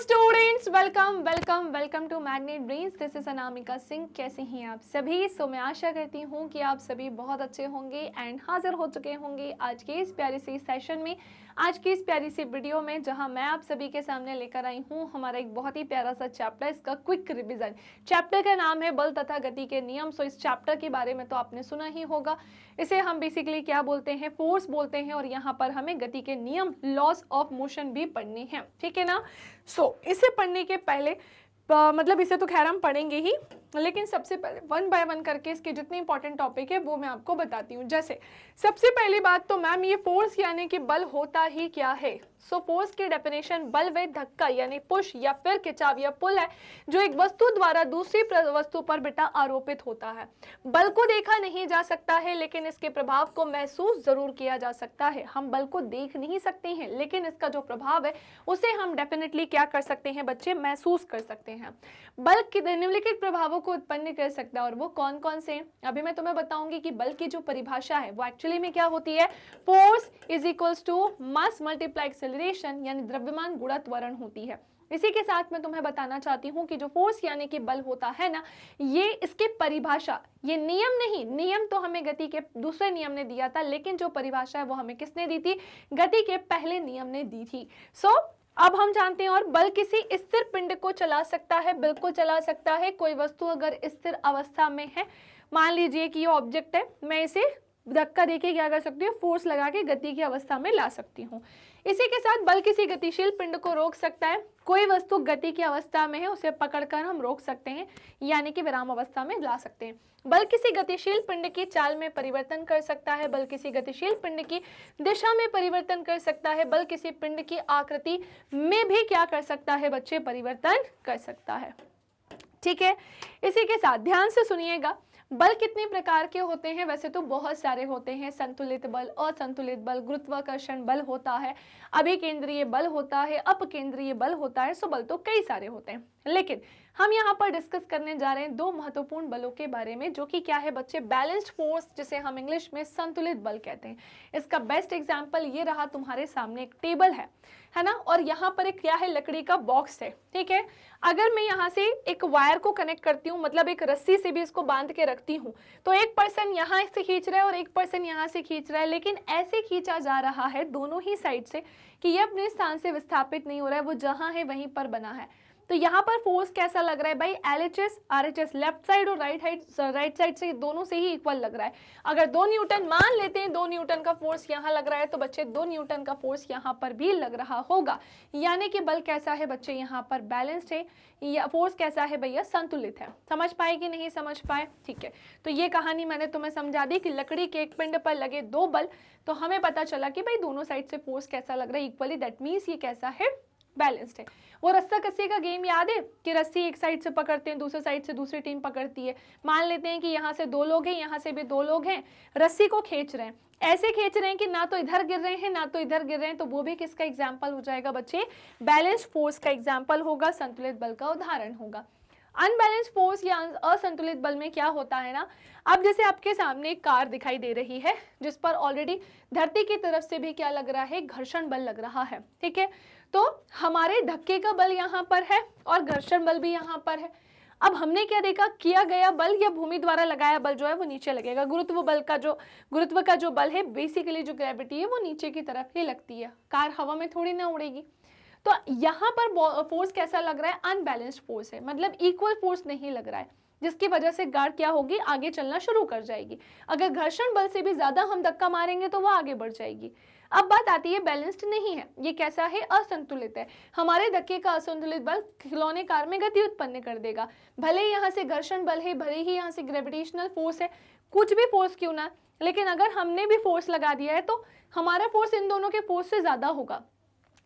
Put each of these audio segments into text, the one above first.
Students, welcome welcome welcome to magnet brains. This is Anamika Singh. कैसे हैं आप सभी? मैं आशा करती हूँ कि आप सभी बहुत अच्छे होंगे एंड हाजिर हो चुके होंगे आज के इस प्यारे से सेशन में, आज की इस प्यारी सी वीडियो में, जहां मैं आप सभी के सामने लेकर आई हूँ हमारा एक बहुत ही प्यारा सा चैप्टर, इसका क्विक रिवीजन। चैप्टर का नाम है बल तथा गति के नियम। इस चैप्टर के बारे में तो आपने सुना ही होगा। इसे हम बेसिकली क्या बोलते हैं? फोर्स बोलते हैं। और यहाँ पर हमें गति के नियम, लॉस ऑफ मोशन भी पढ़ने हैं, ठीक है ना। इसे पढ़ने के पहले मतलब इसे तो खैर हम पढ़ेंगे ही, लेकिन सबसे पहले वन बाय वन करके इसके जितने इंपॉर्टेंट टॉपिक है वो मैं आपको बताती हूँ। जैसे सबसे पहली बात तो मैम, ये फोर्स यानी कि बल होता ही क्या है? फोर्स की डेफिनेशन बल व धक्का यानी पुश या फिर खिंचाव या पुल है, जो एक वस्तु द्वारा दूसरी वस्तु पर बेटा आरोपित होता है। बल को देखा नहीं जा सकता है, लेकिन इसके प्रभाव को महसूस जरूर किया जा सकता है। हम बल को देख नहीं सकते हैं, लेकिन इसका जो प्रभाव है उसे हम डेफिनेटली क्या कर सकते हैं बच्चे? महसूस कर सकते हैं। बल के निम्नलिखित प्रभावों को उत्पन्न कर सकता है, और वो कौन कौन से? अभी मैं तुम्हें बताऊंगी कि बल की जो परिभाषा है वो एक्चुअली में क्या होती है। Force is equals to mass multiply acceleration, यानी द्रव्यमान गुणा त्वरण होती है। इसी के साथ मैं तुम्हें बताना चाहती हूँ कि जो फोर्स यानी कि बल होता है ना, ये इसके परिभाषा, ये नियम नहीं, नियम तो हमें गति के दूसरे नियम ने दिया था, लेकिन जो परिभाषा है वो हमें किसने दी थी? गति के पहले नियम ने दी थी। अब हम जानते हैं, और बल किसी स्थिर पिंड को चला सकता है, बिल्कुल चला सकता है। कोई वस्तु अगर स्थिर अवस्था में है, मान लीजिए कि ये ऑब्जेक्ट है, मैं इसे धक्का देके क्या कर सकती हूँ? फोर्स लगा के गति की अवस्था में ला सकती हूँ। इसी के साथ बल किसी गतिशील पिंड को रोक सकता है। कोई वस्तु गति की अवस्था में है, उसे पकड़कर हम रोक सकते हैं, यानी कि विराम अवस्था में ला सकते हैं। बल किसी गतिशील पिंड की चाल में परिवर्तन कर सकता है। बल किसी गतिशील पिंड की दिशा में परिवर्तन कर सकता है। बल किसी पिंड की आकृति में भी क्या कर सकता है बच्चे? परिवर्तन कर सकता है, ठीक है। इसी के साथ ध्यान से सुनिएगा, बल कितने प्रकार के होते हैं? वैसे तो बहुत सारे होते हैं। संतुलित बल, असंतुलित बल, गुरुत्वाकर्षण बल होता है, अभिकेंद्रीय बल होता है, अपकेंद्रीय बल होता है। बल तो कई सारे होते हैं, लेकिन हम यहाँ पर डिस्कस करने जा रहे हैं दो महत्वपूर्ण बलों के बारे में, जो कि क्या है बच्चे? बैलेंस्ड फोर्स, जिसे हम इंग्लिश में संतुलित बल कहते हैं। इसका बेस्ट एग्जांपल ये रहा, तुम्हारे सामने एक टेबल है ना, और यहाँ पर एक क्या है? लकड़ी का बॉक्स है, ठीक है। अगर मैं यहाँ से एक वायर को कनेक्ट करती हूँ, मतलब एक रस्सी से भी इसको बांध के रखती हूँ, तो एक पर्सन यहाँ से खींच रहा है और एक पर्सन यहाँ से खींच रहा है, लेकिन ऐसे खींचा जा रहा है दोनों ही साइड से कि ये अपने स्थान से विस्थापित नहीं हो रहा है, वो जहाँ है वहीं पर बना है। तो यहाँ पर फोर्स कैसा लग रहा है भाई? LHS RHS, लेफ्ट साइड और राइट साइड से दोनों से ही इक्वल लग रहा है। अगर 2 न्यूटन मान लेते हैं, 2 न्यूटन का फोर्स यहाँ लग रहा है, तो बच्चे 2 न्यूटन का फोर्स यहाँ पर भी लग रहा होगा, यानी कि बल कैसा है बच्चे? यहाँ पर बैलेंस्ड है, या फोर्स कैसा है भैया? संतुलित है। समझ पाए कि नहीं समझ पाए? ठीक है, तो ये कहानी मैंने तुम्हें समझा दी कि लकड़ी के एक पिंड पर लगे 2 बल, तो हमें पता चला कि भाई दोनों साइड से फोर्स कैसा लग रहा है? इक्वली। दैट मीन्स ये कैसा है? बैलेंस्ड है। वो रस्सा कस्सी का गेम याद है कि रस्सी एक साइड से पकड़ते हैं, दूसरे साइड से दूसरी टीम पकड़ती है। मान लेते हैं कि यहाँ से 2 लोग हैं, यहाँ से भी 2 लोग हैं, रस्सी को खींच रहे हैं, ऐसे खींच रहे हैं कि ना तो इधर गिर रहे हैं ना तो इधर गिर रहे हैं, तो वो भी किसका एग्जाम्पल हो जाएगा बच्चे? बैलेंस्ड फोर्स का एग्जाम्पल होगा, संतुलित बल का उदाहरण होगा। अनबैलेंस्ड फोर्स या असंतुलित बल में क्या होता है ना, अब जैसे आपके सामने एक कार दिखाई दे रही है, जिस पर ऑलरेडी धरती की तरफ से भी क्या लग रहा है? घर्षण बल लग रहा है, ठीक है। तो हमारे धक्के का बल यहाँ पर है और घर्षण बल भी यहाँ पर है। अब हमने क्या देखा? किया गया बल या भूमि द्वारा लगाया बल जो है वो नीचे लगेगा। गुरुत्व का जो बल है, बेसिकली जो ग्रेविटी है, वो नीचे की तरफ ही लगती है। कार हवा में थोड़ी ना उड़ेगी। तो यहाँ पर फोर्स कैसा लग रहा है? अनबैलेंस्ड फोर्स है, मतलब इक्वल फोर्स नहीं लग रहा है, जिसकी वजह से कार क्या होगी? आगे चलना शुरू कर जाएगी। अगर घर्षण बल से भी ज्यादा हम धक्का मारेंगे तो वो आगे बढ़ जाएगी। अब बात आती है बैलेंस्ड नहीं है, ये कैसा है? असंतुलित है। हमारे धक्के का असंतुलित बल खिलौने कार में गति उत्पन्न कर देगा। भले यहाँ से घर्षण बल है, भले ही यहाँ से ग्रेविटेशनल फोर्स है, कुछ भी फोर्स क्यों ना, लेकिन अगर हमने भी फोर्स लगा दिया है तो हमारा फोर्स इन दोनों के फोर्स से ज्यादा होगा,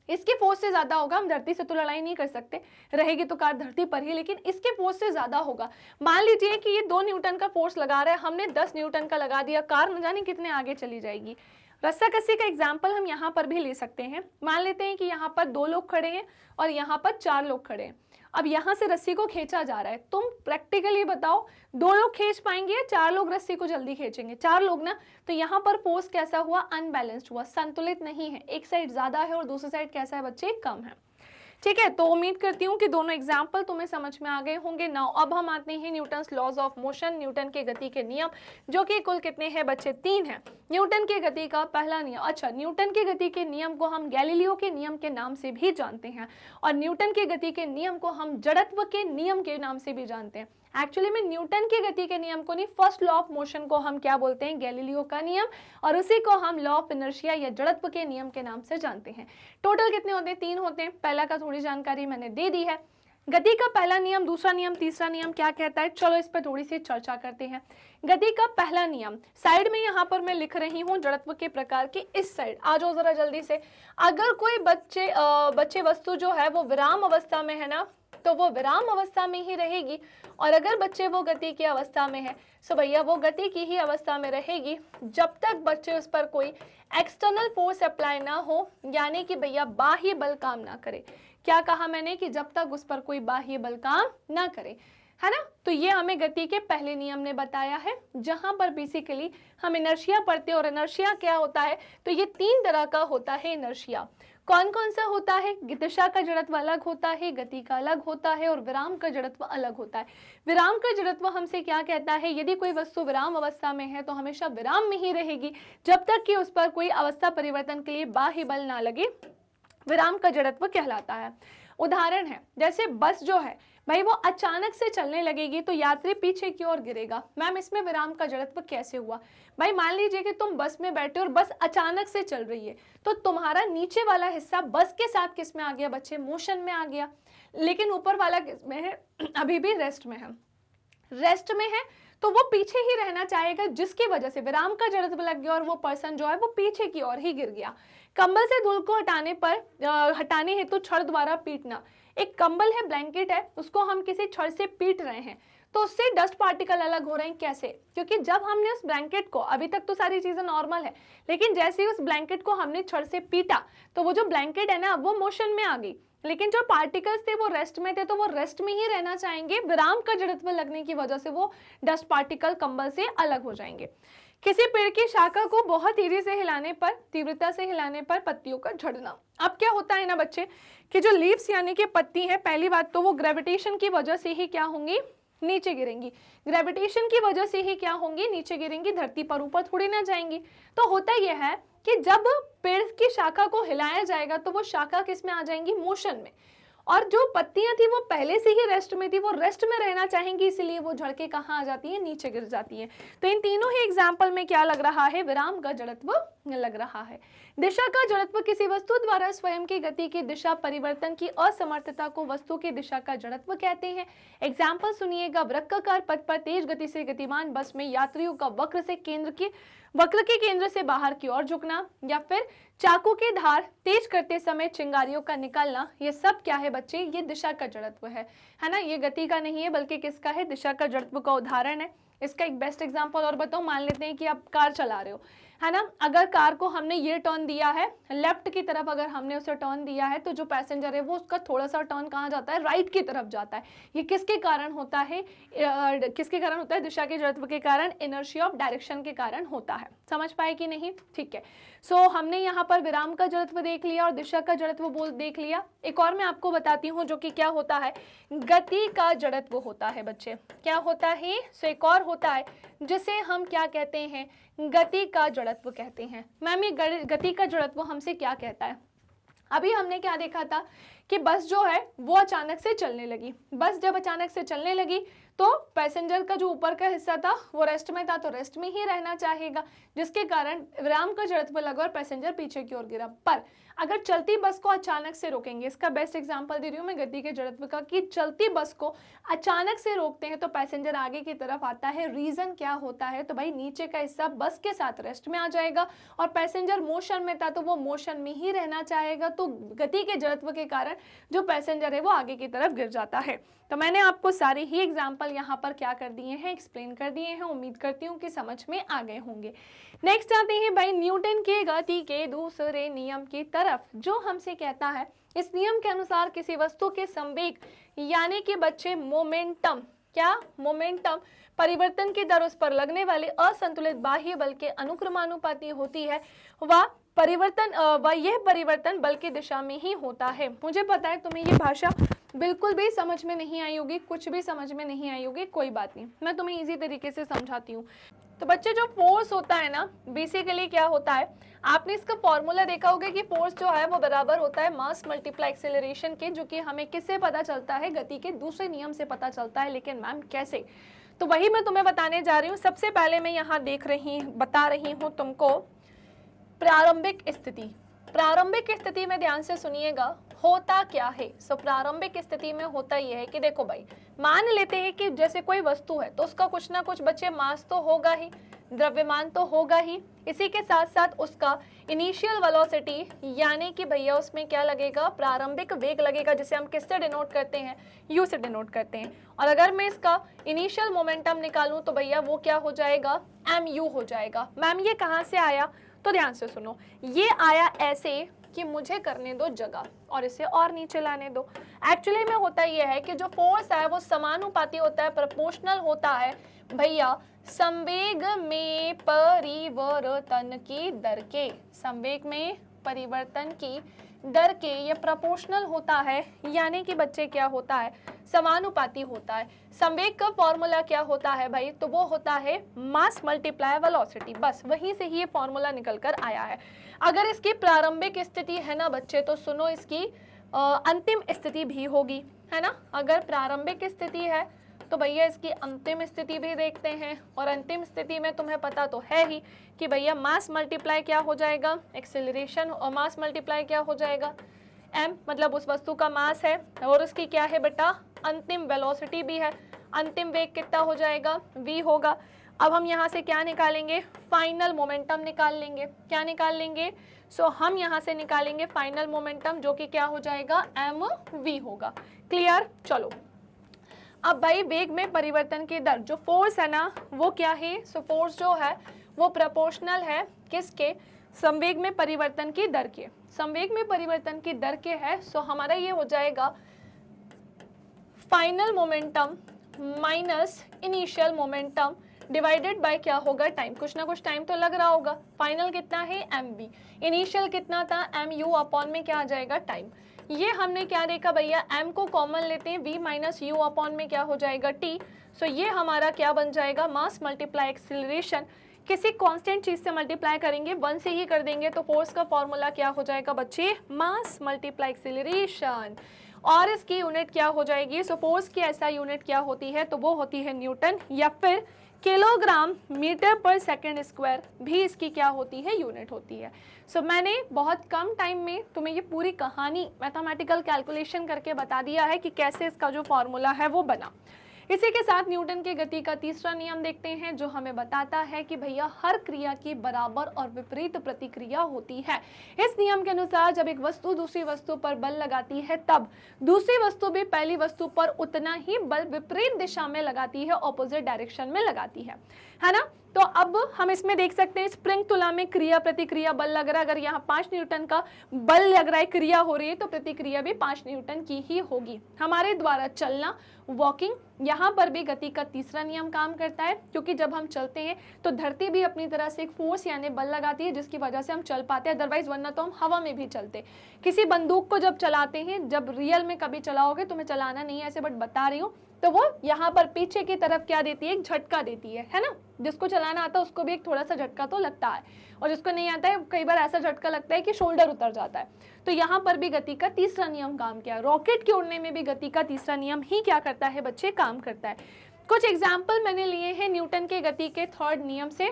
इसके फोर्स से ज्यादा होगा। हम धरती से तो लड़ाई नहीं कर सकते, रहेगी तो कार धरती पर ही, लेकिन इसके फोर्स से ज्यादा होगा। मान लीजिए कि ये 2 न्यूटन का फोर्स लगा रहा है, हमने 10 न्यूटन का लगा दिया, कार न जाने कितने आगे चली जाएगी। रस्सा कस्सी का एग्जाम्पल हम यहाँ पर भी ले सकते हैं। मान लेते हैं कि यहाँ पर 2 लोग खड़े हैं और यहाँ पर 4 लोग खड़े हैं। अब यहाँ से रस्सी को खींचा जा रहा है, तुम प्रैक्टिकली बताओ 2 लोग खींच पाएंगे या 4 लोग रस्सी को जल्दी खींचेंगे? 4 लोग ना। तो यहाँ पर फोर्स कैसा हुआ? अनबैलेंस्ड हुआ, संतुलित नहीं है। एक साइड ज्यादा है और दूसरी साइड कैसा है बच्चे? कम है। ठीक है, तो उम्मीद करती हूँ कि दोनों एग्जाम्पल तुम्हें समझ में आ गए होंगे। नाउ अब हम आते हैं Newton's laws of motion, Newton के गति के नियम, जो कि कुल कितने हैं बच्चे? 3 हैं। न्यूटन की गति का पहला नियम, अच्छा न्यूटन की गति के नियम को हम गैलीलियो के नियम के नाम से भी जानते हैं, और न्यूटन की गति के नियम को हम जड़त्व के नियम के नाम से भी जानते हैं। एक्चुअली में न्यूटन की गति के नियम को नहीं, फर्स्ट लॉ ऑफ मोशन को हम क्या बोलते हैं? गैलीलियो का नियम, और उसी को हम लॉ ऑफ इनर्शिया या जड़त्व के नियम के नाम से जानते हैं। टोटल कितने होते हैं? 3 होते हैं। पहला का थोड़ी जानकारी मैंने दे दी है। गति का पहला नियम, दूसरा नियम, तीसरा नियम क्या कहता है? चलो इस पर थोड़ी सी चर्चा करते हैं। गति का पहला नियम, साइड में यहाँ पर मैं लिख रही हूँ जड़त्व के प्रकार की, इस साइड आ जाओ जरा जल्दी से। अगर कोई बच्चे वस्तु जो है वो विराम अवस्था में है ना, तो वो विराम अवस्था में ही रहेगी, और अगर बच्चे वो गति की अवस्था में है तो भैया वो गति की ही अवस्था में रहेगी जब तक बच्चे उस पर कोई एक्सटर्नल फोर्स अप्लाई ना हो, यानी कि भैया बाह्य बल काम ना करे। क्या कहा मैंने? कि जब तक उस पर कोई बाह्य बल काम ना करे, है ना। तो ये हमें गति के पहले नियम ने बताया है, जहां पर बेसिकली हम इनर्शिया पढ़ते हैं। और इनर्शिया क्या होता है? तो ये 3 तरह का होता है इनर्शिया। कौन कौन सा होता है? दिशा का जड़त्व अलग होता है, गति का अलग होता है, और विराम का जड़त्व अलग होता है। विराम का जड़त्व हमसे क्या कहता है? यदि कोई वस्तु विराम अवस्था में है तो हमेशा विराम में ही रहेगी जब तक कि उस पर कोई अवस्था परिवर्तन के लिए बाह्य बल ना लगे, विराम का जड़त्व कहलाता है। उदाहरण है जैसे बस जो है भाई, वो अचानक से चलने लगेगी तो यात्री पीछे की ओर गिरेगा। मैम इसमें विराम का जड़त्व कैसे हुआ? भाई मान लीजिए कि तुम बस में बैठे और बस अचानक से चल रही है, तो तुम्हारा नीचे वाला हिस्सा बस के साथ किस में आ गया बच्चे? मोशन में आ गया। लेकिन ऊपर वाला किस में है? अभी भी रेस्ट में है। रेस्ट में है तो वो पीछे ही रहना चाहेगा, जिसकी वजह से विराम का जड़त्व लग गया और वो पर्सन जो है वो पीछे की ओर ही गिर गया। कंबल से धूल को हटाने हेतु छड़ द्वारा पीटना। एक कंबल है, ब्लैंकेट है, उसको हम किसी छड़ से पीट रहे हैं तो उससे डस्ट पार्टिकल अलग हो रहे हैं। कैसे? क्योंकि जब हमने उस ब्लैंकेट को, अभी तक तो सारी चीजें नॉर्मल है, लेकिन जैसे ही उस ब्लैंकेट को हमने छड़ से पीटा तो वो जो ब्लैंकेट है ना, वो मोशन में आ गई, लेकिन जो पार्टिकल्स थे वो रेस्ट में थे, तो वो रेस्ट में ही रहना चाहेंगे। विराम का जड़त्व लगने की वजह से वो डस्ट पार्टिकल कंबल से अलग हो जाएंगे। किसी पेड़ की शाखा को बहुत तेजी से हिलाने पर, तीव्रता से हिलाने पर पत्तियों का झड़ना। अब क्या होता है ना बच्चे, कि जो लीव्स यानी कि पत्ती है, पहली बात तो वो ग्रेविटेशन की वजह से ही क्या होंगी? नीचे गिरेंगी। ग्रेविटेशन की वजह से ही क्या होंगी? नीचे गिरेंगी, धरती पर ऊपर थोड़ी ना जाएंगी। तो होता यह है कि जब पेड़ की शाखा को हिलाया जाएगा तो वो शाखा किस में आ जाएंगी? मोशन में। और जो पत्तियां थी वो पहले से ही रेस्ट में थी, वो रेस्ट में रहना चाहेंगी, इसीलिए वो झड़ के कहाँ आ जाती है? नीचे गिर जाती है। तो इन तीनों ही एग्जाम्पल में क्या लग रहा है? विराम का जड़त्व लग रहा है। दिशा का जड़त्व किसी वस्तु द्वारा स्वयं की गति की दिशा परिवर्तन की असमर्थता को वस्तु की दिशा का जड़त्व कहते हैं। एग्जाम्पल सुनिएगा। वृत्ताकार पथ पर तेज गति से गतिमान बस में यात्रियों का वक्र के केंद्र से बाहर की ओर झुकना, या फिर चाकू की धार तेज करते समय चिंगारियों का निकलना, ये सब क्या है बच्चे? ये दिशा का जड़त्व है ना। ये गति का नहीं है बल्कि किसका है? दिशा का जड़त्व का उदाहरण है। इसका एक बेस्ट एग्जांपल और बताओ। मान लेते हैं कि आप कार चला रहे हो, है ना। अगर कार को हमने ये टर्न दिया है लेफ्ट की तरफ, अगर हमने उसे टर्न दिया है तो जो पैसेंजर है वो उसका थोड़ा सा टर्न कहाँ जाता है? राइट की तरफ जाता है। ये किसके कारण होता है? किसके कारण होता है? दिशा के जड़त्व के कारण, इनर्शिया ऑफ डायरेक्शन के कारण होता है। समझ पाए कि नहीं? ठीक है। सो हमने यहाँ पर विराम का जड़त्व देख लिया और दिशा का जड़त्व देख लिया। एक और मैं आपको बताती हूँ जो कि क्या होता है? गति का जड़त्व होता है बच्चे। क्या होता है? सो एक और होता है जिसे हम क्या कहते हैं? गति का जड़त्व कहते हैं। मैम ये गति का जड़त्व हमसे क्या कहता है? अभी हमने क्या देखा था कि बस जो है वो अचानक से चलने लगी। बस जब अचानक से चलने लगी तो पैसेंजर का जो ऊपर का हिस्सा था वो रेस्ट में था, तो रेस्ट में ही रहना चाहेगा, जिसके कारण विराम का जड़त्व लगा और पैसेंजर पीछे की ओर गिरा। पर अगर चलती बस को अचानक से रोकेंगे, इसका बेस्ट एग्जांपल दे रही हूँ मैं गति के जड़त्व का, कि चलती बस को अचानक से रोकते हैं तो पैसेंजर आगे की तरफ आता है। रीजन क्या होता है? तो भाई नीचे का हिस्सा बस के साथ रेस्ट में आ जाएगा और पैसेंजर मोशन में था तो वो मोशन में ही रहना चाहेगा। तो गति के जड़त्व के कारण जो पैसेंजर है वो आगे की तरफ गिर जाता है। तो मैंने आपको सारे ही एग्जाम्पल यहाँ पर क्या कर दिए हैं? एक्सप्लेन कर दिए हैं। उम्मीद करती हूँ कि समझ में आ गए होंगे। नेक्स्ट आते हैं भाई न्यूटन के गति के दूसरे नियम की तरफ, जो हमसे कहता है इस नियम के अनुसार किसी वस्तु के संवेग यानी कि बच्चे मोमेंटम, क्या? मोमेंटम परिवर्तन की दर उस पर लगने वाले असंतुलित बाह्य बल के अनुक्रमानुपाती होती है। वह परिवर्तन यह परिवर्तन बल की दिशा में ही होता है। मुझे पता है तुम्हें ये भाषा बिल्कुल भी समझ में नहीं आई होगी, कुछ भी समझ में नहीं आई होगी, कोई बात नहीं, मैं तुम्हें इजी तरीके से समझाती हूँ। तो बच्चे जो फोर्स होता है ना, बेसिकली क्या होता है, आपने इसका फॉर्मूला देखा होगा कि फोर्स जो है वो बराबर होता है मास मल्टीप्लाई एक्सेलरेशन के, जो कि हमें किससे पता चलता है, गति के दूसरे नियम से पता चलता है। लेकिन मैम कैसे, तो वही मैं तुम्हें बताने जा रही हूँ। सबसे पहले मैं यहाँ बता रही हूँ तुमको प्रारंभिक स्थिति। प्रारंभिक स्थिति में ध्यान से सुनिएगा होता क्या है। सो प्रारंभिक स्थिति में होता यह है कि देखो भाई, मान लेते हैं कि जैसे कोई वस्तु है तो उसका कुछ ना कुछ बच्चे मास तो होगा ही, द्रव्यमान तो होगा ही, इसी के साथ साथ उसका इनिशियल वेलोसिटी यानी कि भैया उसमें क्या लगेगा, प्रारंभिक वेग लगेगा, जिसे हम किससे डिनोट करते हैं, यू से डिनोट करते हैं। और अगर मैं इसका इनिशियल मोमेंटम निकालूं तो भैया वो क्या हो जाएगा, एम यू हो जाएगा। मैम ये कहाँ से आया, तो ध्यान से सुनो, ये आया ऐसे कि मुझे करने दो जगह और इसे और नीचे लाने दो। एक्चुअली में होता यह है कि जो फोर्स है वो समानुपाती होता है, प्रोपोर्शनल होता है भैया संवेग में परिवर्तन की दर के। संवेग में परिवर्तन की दर के ये प्रोपोर्शनल होता है, यानी कि बच्चे क्या होता है, समानुपाती होता है। संवेग का फॉर्मूला क्या होता है भाई, तो वो होता है मास मल्टीप्लाई वेलोसिटी। बस वहीं से ही ये फॉर्मूला निकल कर आया है। अगर इसकी प्रारंभिक स्थिति है ना बच्चे, तो सुनो इसकी अंतिम स्थिति भी होगी, है ना। अगर प्रारंभिक स्थिति है तो भैया इसकी अंतिम स्थिति भी देखते हैं, और अंतिम स्थिति में तुम्हें पता तो है ही कि भैया मास मल्टीप्लाई क्या हो जाएगा, एक्सेलरेशन, और मास मल्टीप्लाई क्या हो जाएगा, m, मतलब उस वस्तु का मास है, और उसकी क्या है बेटा, अंतिम वेलोसिटी भी है। अंतिम वेग कितना हो जाएगा, v होगा। अब हम यहाँ से क्या निकालेंगे, फाइनल मोमेंटम निकाल लेंगे। क्या निकाल लेंगे, सो हम यहाँ से निकालेंगे फाइनल मोमेंटम, जो कि क्या हो जाएगा, mv होगा। क्लियर, चलो अब भाई वेग में परिवर्तन की दर, जो फोर्स है ना वो क्या है, सो फोर्स जो है वो प्रोपोर्शनल है किसके, संवेग में परिवर्तन की दर के। संवेग में परिवर्तन की दर के है, सो हमारा ये हो जाएगा final momentum minus initial momentum divided by क्या होगा, टाइम। कुछ ना कुछ टाइम तो लग रहा होगा। फाइनल कितना है, mv, इनिशियल कितना था, mu अपॉन में क्या आ जाएगा, टाइम। ये हमने क्या देखा भैया, m को कॉमन लेते हैं, v माइनस यू अपॉन में क्या हो जाएगा, t। सो ये हमारा क्या बन जाएगा, मास मल्टीप्लाई एक्सीलरेशन। किसी कांस्टेंट चीज से मल्टीप्लाई करेंगे, 1 से ही कर देंगे, तो फोर्स का फॉर्मूला क्या हो जाएगा बच्चे, मास मल्टीप्लाई एक्सीलरेशन, और इसकी यूनिट क्या हो जाएगी, सो फोर्स की ऐसा यूनिट क्या होती है, तो वो होती है न्यूटन, या फिर किलोग्राम मीटर पर सेकंड स्क्वायर भी इसकी क्या होती है, यूनिट होती है। सो मैंने बहुत कम टाइम में तुम्हें ये पूरी कहानी मैथमेटिकल कैलकुलेशन करके बता दिया है कि कैसे इसका जो फॉर्मूला है वो बना। इसी के साथ न्यूटन के गति का तीसरा नियम देखते हैं, जो हमें बताता है कि भैया हर क्रिया की बराबर और विपरीत प्रतिक्रिया होती है। इस नियम के अनुसार जब एक वस्तु दूसरी वस्तु पर बल लगाती है, तब दूसरी वस्तु भी पहली वस्तु पर उतना ही बल विपरीत दिशा में लगाती है, ऑपोजिट डायरेक्शन में लगाती है ना। तो अब हम इसमें देख सकते हैं स्प्रिंग तुला में क्रिया प्रतिक्रिया बल लग रहा है। अगर यहाँ 5 न्यूटन का बल लग रहा है, क्रिया हो रही है, तो प्रतिक्रिया भी 5 न्यूटन की ही होगी। हमारे द्वारा चलना, वॉकिंग, यहाँ पर भी गति का तीसरा नियम काम करता है, क्योंकि जब हम चलते हैं तो धरती भी अपनी तरह से एक फोर्स यानी बल लगाती है, जिसकी वजह से हम चल पाते हैं, अदरवाइज वरना तो हम हवा में भी चलते। किसी बंदूक को जब चलाते हैं, जब रियल में कभी चलाओगे, तुम्हें चलाना नहीं है ऐसे बट बता रही हूँ, तो वो यहाँ पर पीछे की तरफ क्या देती है, एक झटका देती है ना। जिसको चलाना आता है उसको भी एक थोड़ा सा झटका तो लगता है, और जिसको नहीं आता है कई बार ऐसा झटका लगता है कि शोल्डर उतर जाता है। तो यहाँ पर भी गति का तीसरा नियम काम किया। रॉकेट के उड़ने में भी गति का तीसरा नियम ही क्या करता है बच्चे, काम करता है। कुछ एग्जाम्पल मैंने लिए हैं न्यूटन के गति के थर्ड नियम से,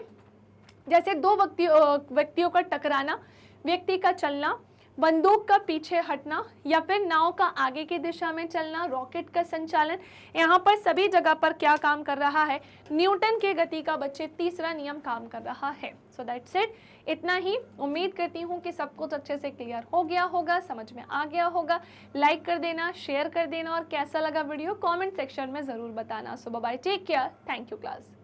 जैसे दो व्यक्तियों का टकराना, व्यक्ति का चलना, बंदूक का पीछे हटना, या फिर नाव का आगे की दिशा में चलना, रॉकेट का संचालन। यहाँ पर सभी जगह पर क्या काम कर रहा है, न्यूटन के गति का बच्चे तीसरा नियम काम कर रहा है। सो दैट्स इट, इतना ही। उम्मीद करती हूँ कि सब कुछ अच्छे से क्लियर हो गया होगा, समझ में आ गया होगा। लाइक कर देना, शेयर कर देना, और कैसा लगा वीडियो कमेंट सेक्शन में ज़रूर बताना। So bye, take care, thank you class.